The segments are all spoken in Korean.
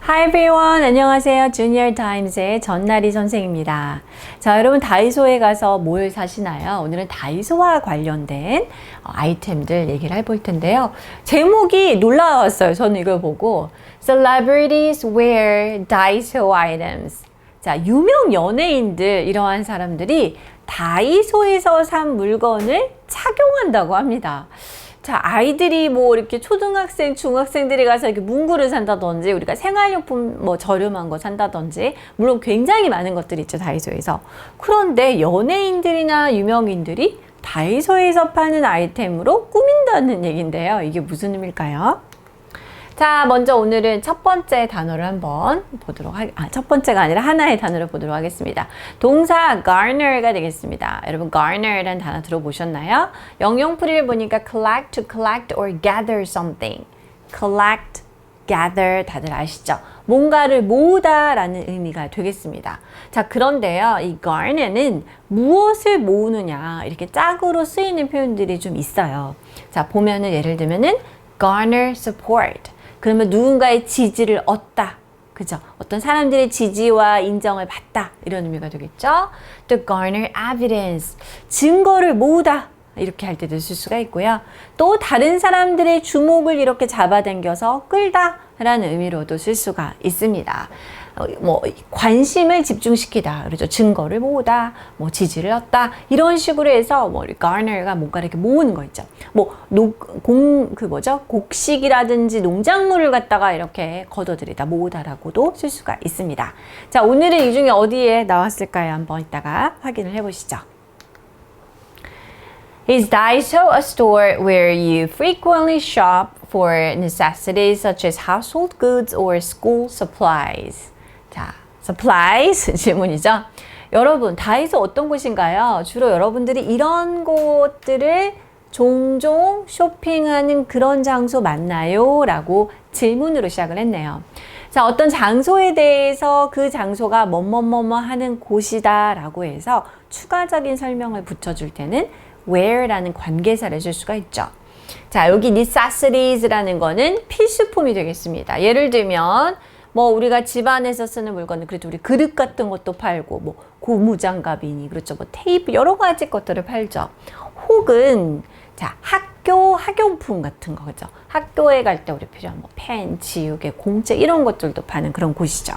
Hi everyone. 안녕하세요. 주니어 타임즈의 전나리 선생입니다. 자, 여러분 다이소에 가서 뭘 사시나요? 오늘은 다이소와 관련된 아이템들 얘기를 해볼 텐데요. 제목이 놀라웠어요. 저는 이걸 보고 Celebrities wear Daiso items. 자, 유명 연예인들 이러한 사람들이 다이소에서 산 물건을 착용한다고 합니다. 자, 아이들이 뭐 이렇게 초등학생, 중학생들이 가서 이렇게 문구를 산다든지, 우리가 생활용품 뭐 저렴한 거 산다든지, 물론 굉장히 많은 것들이 있죠, 다이소에서. 그런데 연예인들이나 유명인들이 다이소에서 파는 아이템으로 꾸민다는 얘기인데요. 이게 무슨 의미일까요? 자, 먼저 오늘은 첫 번째 단어를 한번 보도록 첫 번째가 아니라 하나의 단어를 보도록 하겠습니다. 동사 garner가 되겠습니다. 여러분 garner라는 단어 들어보셨나요? 영영풀이를 보니까 collect, to collect or gather something. collect, gather 다들 아시죠? 뭔가를 모으다 라는 의미가 되겠습니다. 자, 그런데요, 이 garner는 무엇을 모으느냐 이렇게 짝으로 쓰이는 표현들이 좀 있어요. 자, 보면은 예를 들면은 garner support. 그러면 누군가의 지지를 얻다. 그죠? 어떤 사람들의 지지와 인정을 받다. 이런 의미가 되겠죠? 또 garner evidence. 증거를 모으다. 이렇게 할 때도 쓸 수가 있고요. 또 다른 사람들의 주목을 이렇게 잡아당겨서 끌다. 라는 의미로도 쓸 수가 있습니다. 뭐 관심을 집중시키다, 그렇죠? 증거를 모으다, 뭐 지지를 얻다 이런 식으로 해서 뭐 garner가 뭔가 이렇게 모으는 거 있죠. 뭐 곡식이라든지 농작물을 갖다가 이렇게 걷어들이다, 모으다라고도 쓸 수가 있습니다. 자, 오늘은 이 중에 어디에 나왔을까요? 한번 이따가 확인을 해보시죠. Is Daiso a store where you frequently shop for necessities such as household goods or school supplies? 자, supplies 질문이죠. 여러분, 다이소 어떤 곳인가요? 주로 여러분들이 이런 곳들을 종종 쇼핑하는 그런 장소 맞나요? 라고 질문으로 시작을 했네요. 자, 어떤 장소에 대해서 그 장소가 뭐뭐뭐뭐 하는 곳이다 라고 해서 추가적인 설명을 붙여줄 때는 where라는 관계사를 쓸 수가 있죠. 자, 여기 necessities라는 거는 필수품이 되겠습니다. 예를 들면 뭐 우리가 집안에서 쓰는 물건은 그래도 우리 그릇 같은 것도 팔고 뭐 고무장갑이니 그렇죠. 뭐 테이프 여러 가지 것들을 팔죠. 혹은 자, 학용품 같은 거 그죠. 학교에 갈 때 우리 필요한 뭐 펜, 지우개, 공책 이런 것들도 파는 그런 곳이죠.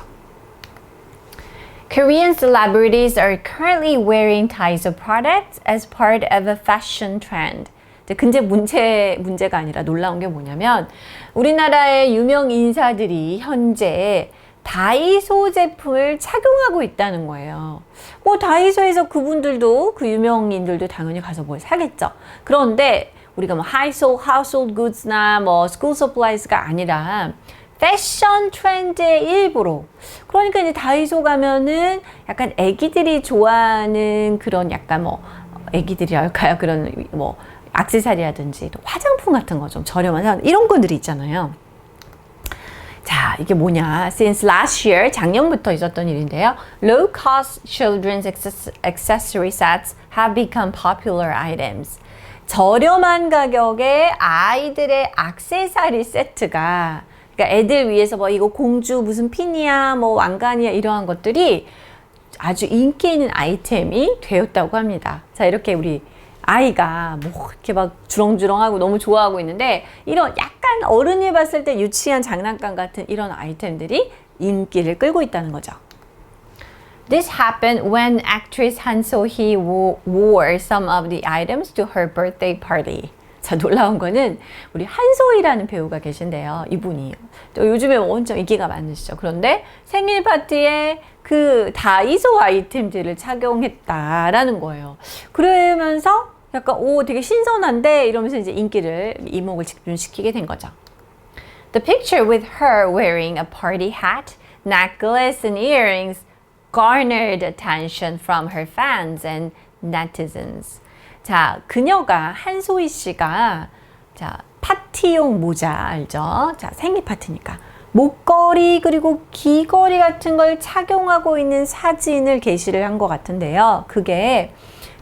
Korean celebrities are currently wearing Daiso products as part of a fashion trend. 근데 문제가 아니라 놀라운 게 뭐냐면 우리나라의 유명 인사들이 현재 다이소 제품을 착용하고 있다는 거예요. 뭐 다이소에서 그분들도 그 유명인들도 당연히 가서 뭘 사겠죠. 그런데 우리가 뭐 household goods나 뭐 school supplies가 아니라 패션 트렌드의 일부로. 그러니까 이제 다이소 가면은 약간 애기들이 좋아하는 그런 약간 뭐 애기들이 할까요? 그런 뭐 액세서리라든지 또 화장품 같은 거 좀 저렴한 사람 이런 것들이 있잖아요. 자, 이게 뭐냐? Since last year, 작년부터 있었던 일인데요. Low cost children's accessory sets have become popular items. 저렴한 가격의 아이들의 액세서리 세트가 그러니까 애들 위해서 뭐 이거 공주 무슨 핀이야 뭐 왕관이야 이러한 것들이 아주 인기 있는 아이템이 되었다고 합니다. 자, 이렇게 우리 아이가 뭐 이렇게 막 주렁주렁하고 너무 좋아하고 있는데 이런 약간 어른이 봤을 때 유치한 장난감 같은 이런 아이템들이 인기를 끌고 있다는 거죠. This happened when actress Han So-hee wore some of the items to her birthday party. 자, 놀라운 거는 우리 한소희라는 배우가 계신데요. 이분이 또 요즘에 엄청 인기가 많으시죠. 그런데 생일 파티에 그 다이소 아이템들을 착용했다라는 거예요. 그러면서 약간 오 되게 신선한데 이러면서 이제 인기를 이목을 집중시키게 된 거죠. The picture with her wearing a party hat, necklace and earrings garnered attention from her fans and netizens. 자, 그녀가 한소희 씨가 자, 파티용 모자 알죠? 자, 생일 파티니까 목걸이 그리고 귀걸이 같은 걸 착용하고 있는 사진을 게시를 한 것 같은데요. 그게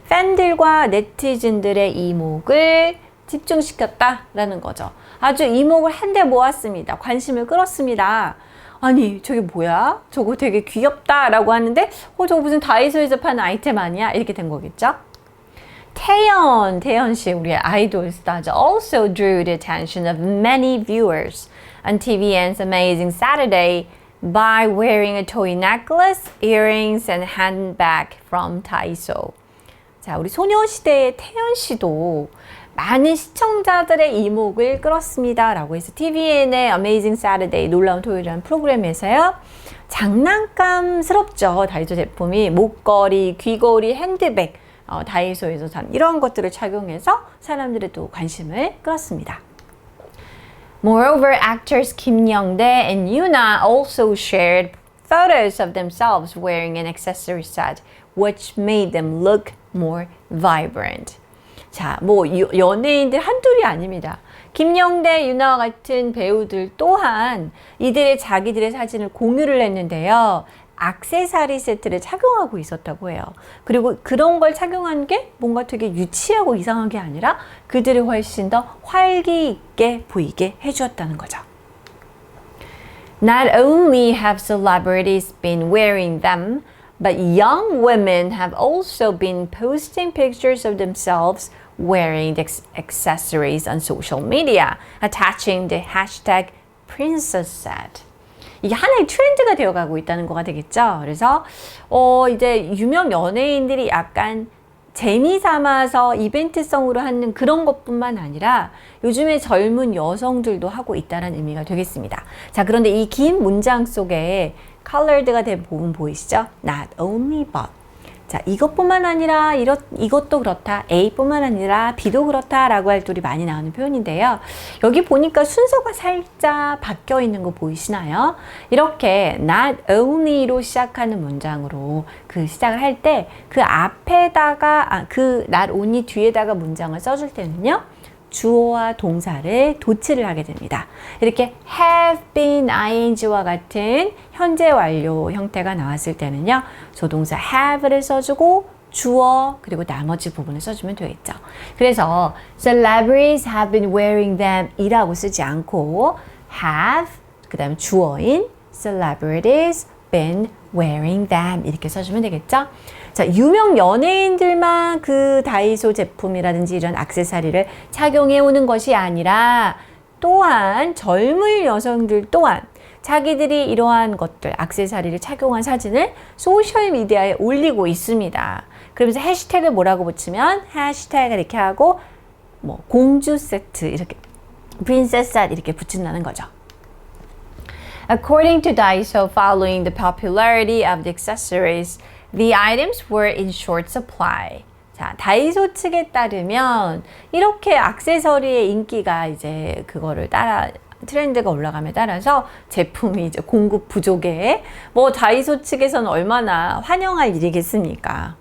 팬들과 네티즌들의 이목을 집중시켰다라는 거죠. 아주 이목을 한데 모았습니다. 관심을 끌었습니다. 아니 저게 뭐야? 저거 되게 귀엽다 라고 하는데 저거 무슨 다이소에서 파는 아이템 아니야? 이렇게 된 거겠죠? 태연 씨 우리의 아이돌 스타죠. Also drew the attention of many viewers on TVN's Amazing Saturday by wearing a toy necklace, earrings, and handbag from Daiso. 자, 우리 소녀시대의 태연 씨도 많은 시청자들의 이목을 끌었습니다. 라고 해서 TVN의 Amazing Saturday 놀라운 토요일이라는 프로그램에서요. 장난감스럽죠. 다이소 제품이 목걸이, 귀걸이, 핸드백, 다이소에서 산 이런 것들을 착용해서 사람들의 또 관심을 끌었습니다. Moreover, actors Kim Young-dae and Yoona also shared photos of themselves wearing an accessory set, which made them look more vibrant. 자, 뭐 연예인들 한둘이 아닙니다. 김영대, 유나와 같은 배우들 또한 이들의 자기들의 사진을 공유를 했는데요. 액세서리 세트를 착용하고 있었다고 해요. 그리고 그런 걸 착용한 게 뭔가 되게 유치하고 이상한 게 아니라 그들을 훨씬 더 활기 있게 보이게 해주었다는 거죠. Not only have celebrities been wearing them, but young women have also been posting pictures of themselves wearing the accessories on social media, attaching the hashtag princess set. 이게 하나의 트렌드가 되어가고 있다는 거가 되겠죠. 그래서 이제 유명 연예인들이 약간 재미 삼아서 이벤트성으로 하는 그런 것뿐만 아니라 요즘에 젊은 여성들도 하고 있다는 의미가 되겠습니다. 자, 그런데 이 긴 문장 속에 colored가 된 부분 보이시죠? Not only but. 자, 이것뿐만 아니라 이것도 그렇다. A뿐만 아니라 B도 그렇다라고 할 줄이 많이 나오는 표현인데요. 여기 보니까 순서가 살짝 바뀌어 있는 거 보이시나요? 이렇게 not only로 시작하는 문장으로 그 시작을 할 때 그 앞에다가 그 not only 뒤에다가 문장을 써줄 때는요. 주어와 동사를 도치를 하게 됩니다. 이렇게 have been, ing와 같은 현재 완료 형태가 나왔을 때는요. 조동사 have를 써주고 주어 그리고 나머지 부분을 써주면 되겠죠. 그래서 celebrities have been wearing them 이라고 쓰지 않고 have 그 다음 주어인 celebrities been wearing them 이렇게 써주면 되겠죠. 자, 유명 연예인들만 그 다이소 제품이라든지 이런 액세서리를 착용해 오는 것이 아니라 또한 젊은 여성들 또한 자기들이 이러한 것들, 액세서리를 착용한 사진을 소셜미디어에 올리고 있습니다. 그러면서 해시태그를 뭐라고 붙이면 해시태그 이렇게 하고 뭐 공주 세트 이렇게 프린세스 셋 이렇게 붙인다는 거죠. According to Daiso, following the popularity of the accessories, the items were in short supply. 자, 다이소 측에 따르면 이렇게 액세서리의 인기가 이제 그거를 따라 트렌드가 올라감에 따라서 제품이 이제 공급 부족에 뭐 다이소 측에서는 얼마나 환영할 일이겠습니까?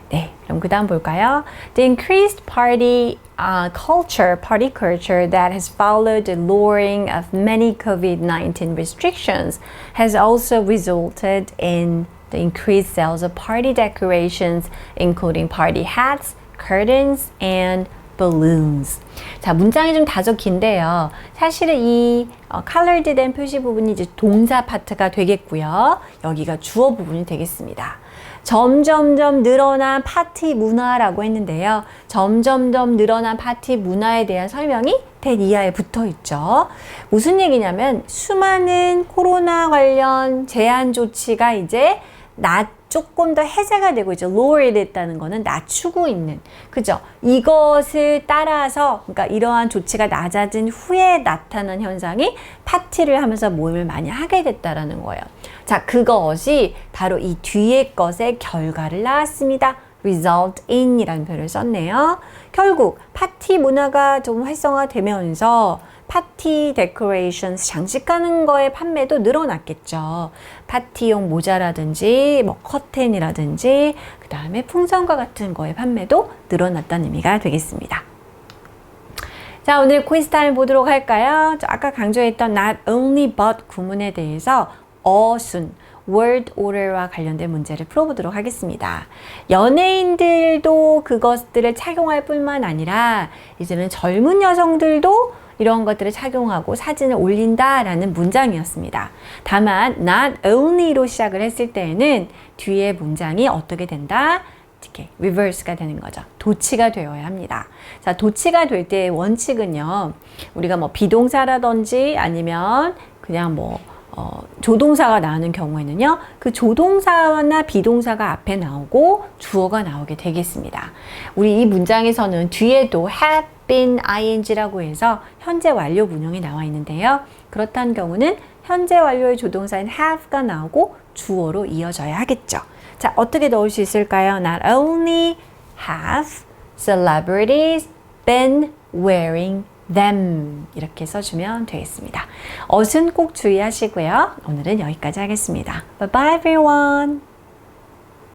네, 그럼 그 다음 볼까요? The increased party culture that has followed the lowering of many COVID-19 restrictions has also resulted in the increased sales of party decorations, including party hats, curtains, and balloons. 자, 문장이 좀 다소 긴데요. 사실은 이 colored 된 표시 부분이 이제 동사 파트가 되겠고요. 여기가 주어 부분이 되겠습니다. 점점점 늘어난 파티 문화라고 했는데요. 점점점 늘어난 파티 문화에 대한 설명이 된 이하에 붙어 있죠. 무슨 얘기냐면 수많은 코로나 관련 제한 조치가 이제 조금 더 해제가 되고 이제 lower 됐다는 거는 낮추고 있는 그죠? 이것을 따라서 그러니까 이러한 조치가 낮아진 후에 나타난 현상이 파티를 하면서 모임을 많이 하게 됐다라는 거예요. 자, 그것이 바로 이 뒤에 것의 결과를 낳았습니다. result in 이라는 표현을 썼네요. 결국 파티 문화가 좀 활성화되면서 파티 데코레이션 장식하는 거의 판매도 늘어났겠죠. 파티용 모자라든지 뭐 커튼이라든지 그 다음에 풍선과 같은 거의 판매도 늘어났다는 의미가 되겠습니다. 자, 오늘 quiz 타임 보도록 할까요? 아까 강조했던 not only but 구문에 대해서 어순 word order와 관련된 문제를 풀어보도록 하겠습니다. 연예인들도 그것들을 착용할 뿐만 아니라 이제는 젊은 여성들도 이런 것들을 착용하고 사진을 올린다라는 문장이었습니다. 다만 not only로 시작을 했을 때에는 뒤에 문장이 어떻게 된다? 이렇게 reverse가 되는 거죠. 도치가 되어야 합니다. 자, 도치가 될 때의 원칙은요. 우리가 뭐 비동사라든지 아니면 그냥 뭐 조동사가 나오는 경우에는요. 그 조동사나 비동사가 앞에 나오고 주어가 나오게 되겠습니다. 우리 이 문장에서는 뒤에도 have been ing라고 해서 현재 완료 문형이 나와 있는데요. 그렇다는 경우는 현재 완료의 조동사인 have가 나오고 주어로 이어져야 하겠죠. 자, 어떻게 넣을 수 있을까요? Not only have celebrities been wearing them 이렇게 써주면 되겠습니다. 어순 꼭 주의하시고요. 오늘은 여기까지 하겠습니다. Bye bye everyone.